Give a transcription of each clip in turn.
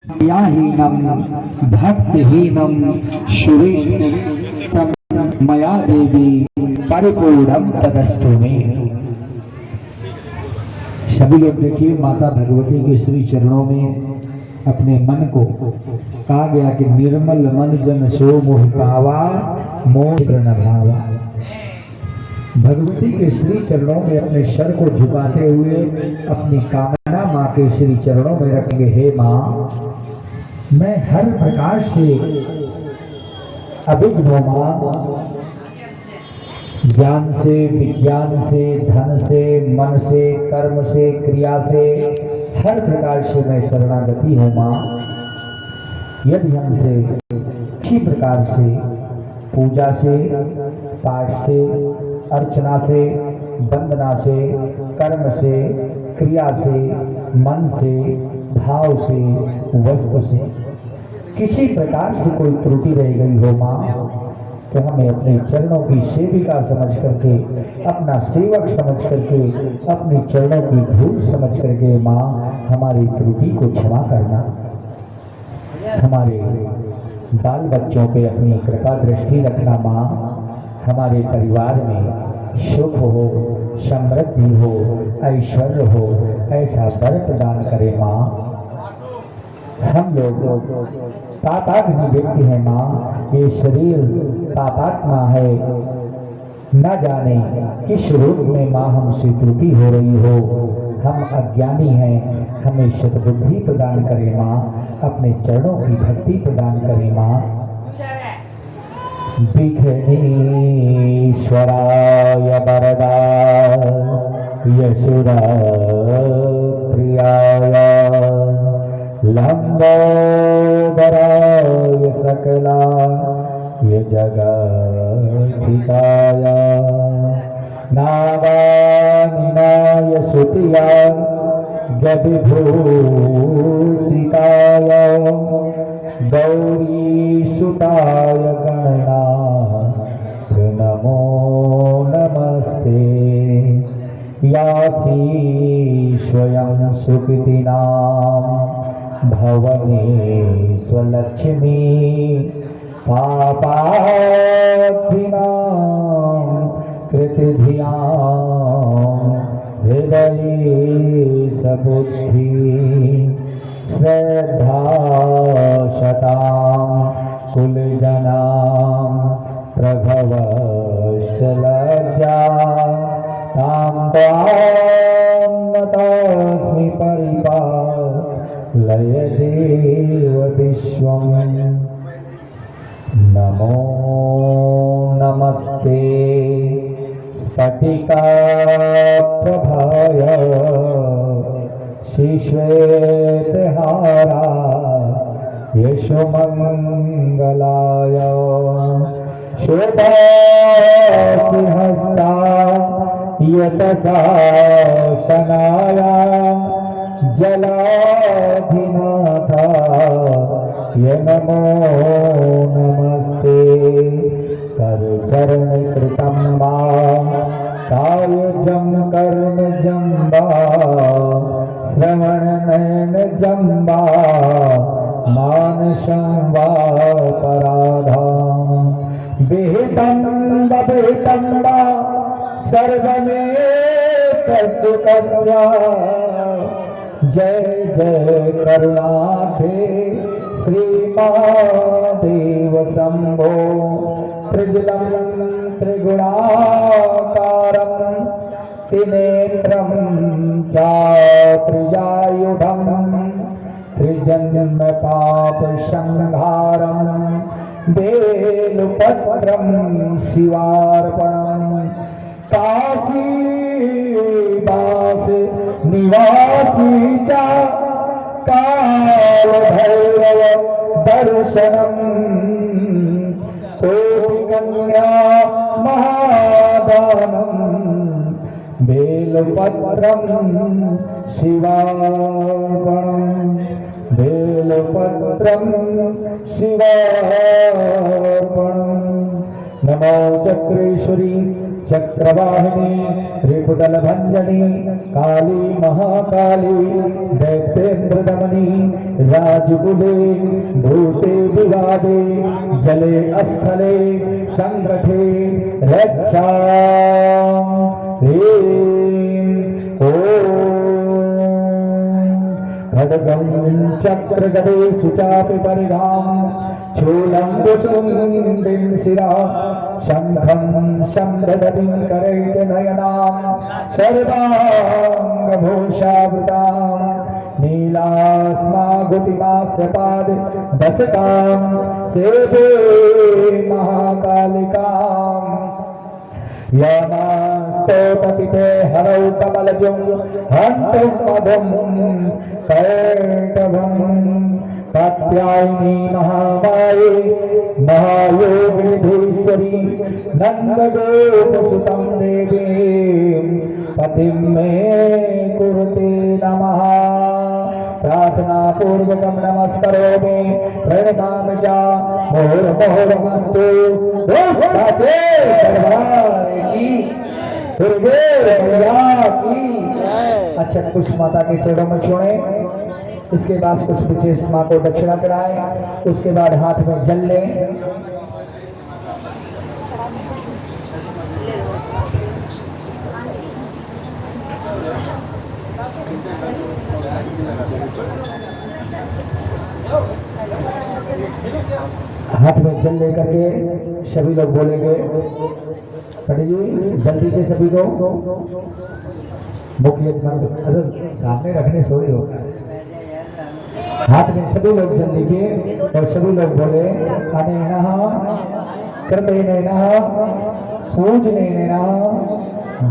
हीनम भक्तिहीनम सुरेश मया देवी परिपूर्णम तदस्तु में। सभी लोग देखिए, माता भगवती के श्री चरणों में अपने मन को कहा गया कि निर्मल मन जन सो मोह पावा मोह न भावा। भगवती के श्री चरणों में अपने सर को झुकाते हुए अपनी कामना माँ के श्री चरणों में रखेंगे। हे माँ, मैं हर प्रकार से अभिज्ञ हूँ माँ, ज्ञान से, विज्ञान से, धन से, मन से, कर्म से, क्रिया से, हर प्रकार से मैं शरणागति हूँ माँ। यदि हमसे किसी प्रकार से पूजा से, पाठ से, अर्चना से, वंदना से, कर्म से, क्रिया से, मन से, भाव से, वस्तु से किसी प्रकार से कोई त्रुटि रह गई हो माँ, तो हमें अपने चरणों की सेविका समझ करके, अपना सेवक समझ करके, अपने चरणों की धूल समझ करके माँ हमारी त्रुटि को क्षमा करना। हमारे बाल बच्चों पे अपनी कृपा दृष्टि रखना माँ। हमारे परिवार में सुख हो, समृद्धि हो, ऐश्वर्य हो, ऐसा वर प्रदान करे माँ। हम लोग पापात्मा व्यक्ति है माँ, ये शरीर पापात्मा है, न जाने किस रूप में माँ हमसे त्रुटि हो रही हो। हम अज्ञानी हैं, हमें सद्बुद्धि प्रदान करे माँ, अपने चरणों की भक्ति प्रदान करे माँ। विघ्नेश्वराय वरदाय यशोदा प्रियाय लंबोदराय सकलाय जगद्धिताय नावानिनाय सुतियाय गविभूषिताय गौरीसुताय गणनाथ नमो नमस्ते। यासी स्वयं सुकृतिनां भवने स्वलक्ष्मी पापाद्भिनां कृतधियां हृदये सबुद्धि श्रद्धा शतां कुलजनां प्रभवश्च लज्जा तां त्वां नतोऽस्मि परिपालय देव विश्वम्। नमो नमस्ते स्फटिकाप्रभाय श्रीश्वेतहाराय यशोमङ्गलाय शोभासिंहस्ताय यतचासनाय जलाधिनाथाय नमो नमस्ते। करचरण कृतं वा कायजं कर्मजं वा श्रवणनयनजं वा मानसं वा पराधां विहितं विहितं वा सर्वमेतत्तस्य जय जय करुणाधे श्रीमहादेव शंभो। त्रिजलं त्रिगुणाकारं त्रिनेत्रं चात्रिजायुधं त्रिजन्म पाप संहारं बेलपत्रं शिवार्पणं काशीवास निवासी च कालभैरव दर्शनम् कोटिकन्या महादानम् बेलपत्रं शिवार्पणम् बेलपत्रं शिवार्पणम्। नमो चक्रेश्वरी चक्रवाहिनी रिपुदल भंजनी काली महाकाली दैत्येन्द्र दमनी राजकुले भूते विवादे जले स्थले संगठे रक्षा खड्गं चक्र गदेषु चापि परिधाम शूलं कुसुमं शिरा शंखं संदधतिं करैतनयनां सर्वाङ्गभूषावृतां नीलास्मागुतिमास्यपाद दशकां सेवे महाकालिकाम् यामास्तोतपिते हरौ कमलजं हन्तं मधुं कैटभं कात्यायनी महामाये महायोगिनीधीश्वरी नन्दगोपसुतं देवीं पतिं मे कुरुते नमः प्रार्थना पूर्वकं नमस्करोमि प्रणमामि च मुहुर्मुहुर्नमस्तु साचे दरबार की दुर्गे मैया की। अच्छा कुछ माता के चरणों में छोड़े, इसके बाद कुछ विशेष माँ को दक्षिणा चढ़ाए, उसके बाद हाथ में जल लें। हाथ में जल लेकर के सभी लोग बोलेंगे, पंडित जी जल्दी से सभी को मुख्य सामने रखने सोई होगा। हाथ में सभी लोग जल लीजिए और सभी लोग बोले अनेनः कृतेनेनः पूजनेनेनः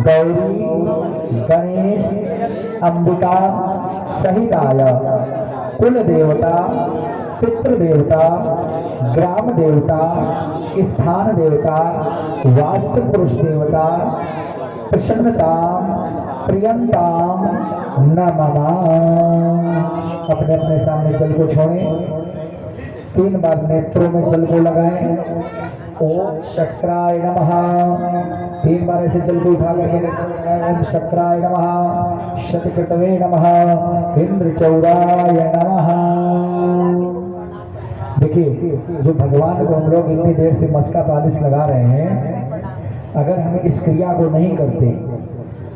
गौरी गणेश अंबिका सहिताय कुल देवता पितृदेवता ग्राम देवता स्थान देवता वास्तु पुरुष देवता प्रसन्नता प्रियंताम नमः। अपने अपने सामने जल को छोड़ें, 3 बार नेत्रों में जल को लगाएं। ओम शक्राय नमः, 3 बार ऐसे जल को उठा करके ओम शक्राय नमः, शतकटवे नमः, इंद्रचौराय नमः। देखिए जो भगवान को हम लोग इतनी देर से मस्का पालिश लगा रहे हैं, अगर हम इस क्रिया को नहीं करते,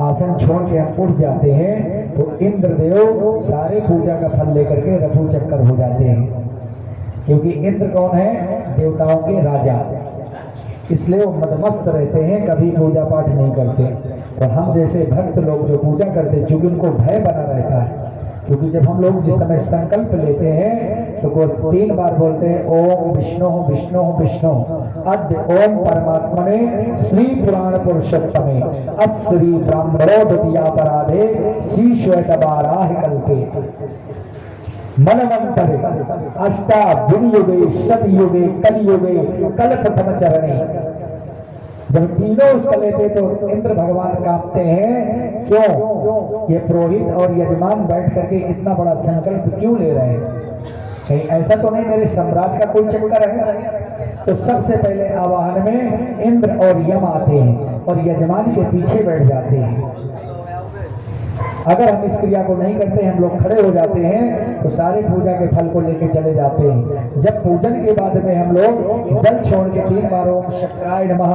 आसन छोड़ के हम उठ जाते हैं, तो इंद्रदेव सारे पूजा का फल लेकर के रफू चक्कर हो जाते हैं। क्योंकि इंद्र कौन है? देवताओं के राजा, इसलिए वो मदमस्त रहते हैं, कभी पूजा पाठ नहीं करते। तो हम जैसे भक्त लोग जो पूजा करते हैं, चूंकि उनको भय बना रहता है, क्योंकि जब हम लोग जिस समय संकल्प लेते हैं तो को 3 बार बोलते हैं ओम विष्णु विष्णु विष्णु अद्य ओम परमात्मने श्री पुराण पुरुषोत्तमे अश्री ब्राह्मणोदयापराधे श्री श्वेतवाराह कल्पे मनवंतरे अष्टाविंयुगे सतयुगे कलयुगे कल्पतम चरणे। जब तीनों उसका लेते तो इंद्र भगवान कांपते हैं, क्यों? ये पुरोहित और यजमान बैठ करके इतना बड़ा संकल्प क्यों ले रहे हैं? कहीं ऐसा तो नहीं मेरे साम्राज्य का कोई चक्कर है? तो सबसे पहले आवाहन में इंद्र और यम आते हैं और यजमान के पीछे बैठ जाते हैं। अगर हम इस क्रिया को नहीं करते, हम लोग खड़े हो जाते हैं, तो सारे पूजा के फल को लेके चले जाते हैं। जब पूजन के बाद में हम लोग जल छोड़ के 3 बार ओम शक्राय नमः,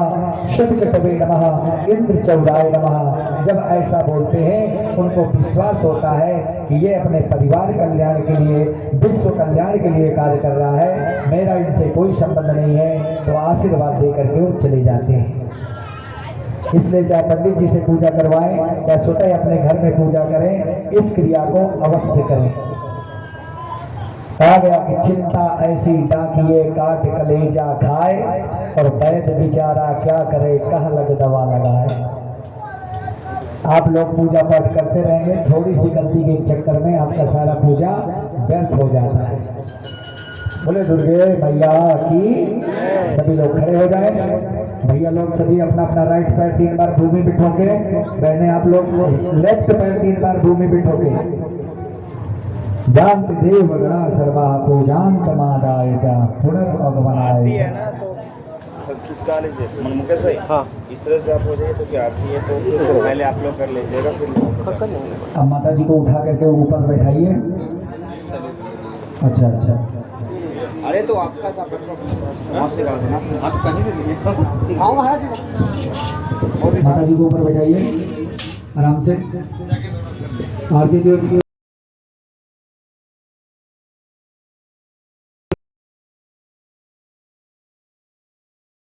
शतकटवे नमः, इंद्रचौराय नमः जब ऐसा बोलते हैं, उनको विश्वास होता है कि ये अपने परिवार कल्याण के लिए, विश्व कल्याण के लिए कार्य कर रहा है, मेरा इनसे कोई संबंध नहीं है, तो आशीर्वाद दे करके वो चले जाते हैं। इसलिए चाहे पंडित जी से पूजा करवाएं, चाहे स्वतः अपने घर में पूजा करें, इस क्रिया को अवश्य करें। कहा गया कि चिंता ऐसी डाकिए काट कलेजा खाए, और वैद्य बेचारा क्या करे कह लग दवा लगाए। आप लोग पूजा पाठ करते रहेंगे, थोड़ी सी गलती के चक्कर में आपका सारा पूजा व्यर्थ हो जाता है। बोले दुर्गे मैया की। सभी लोग खड़े हो जाए। भैया लोग सभी अपना अपना राइट पैर 3 बार भूमि पे ठोके, बहने आप लोग लेफ्ट पैर 3 बार भूमि पे ठोके। जानते देव गणा सर्वा पूजान कमादाय चा पुनर्भगवनाय। खिसका लीजिए मुकेश भाई। हाँ इस तरह से आप हो जाइए तो क्या आरती है तो पहले आप लोग कर लीजिएगा फिर कर लेंगे। अब माता जी को उठा करके ऊपर बैठाइए। अच्छा अच्छा, अरे तो आपका था वहाँ से निकाल देना। माता जी को ऊपर बैठाइए आराम से। आरती जो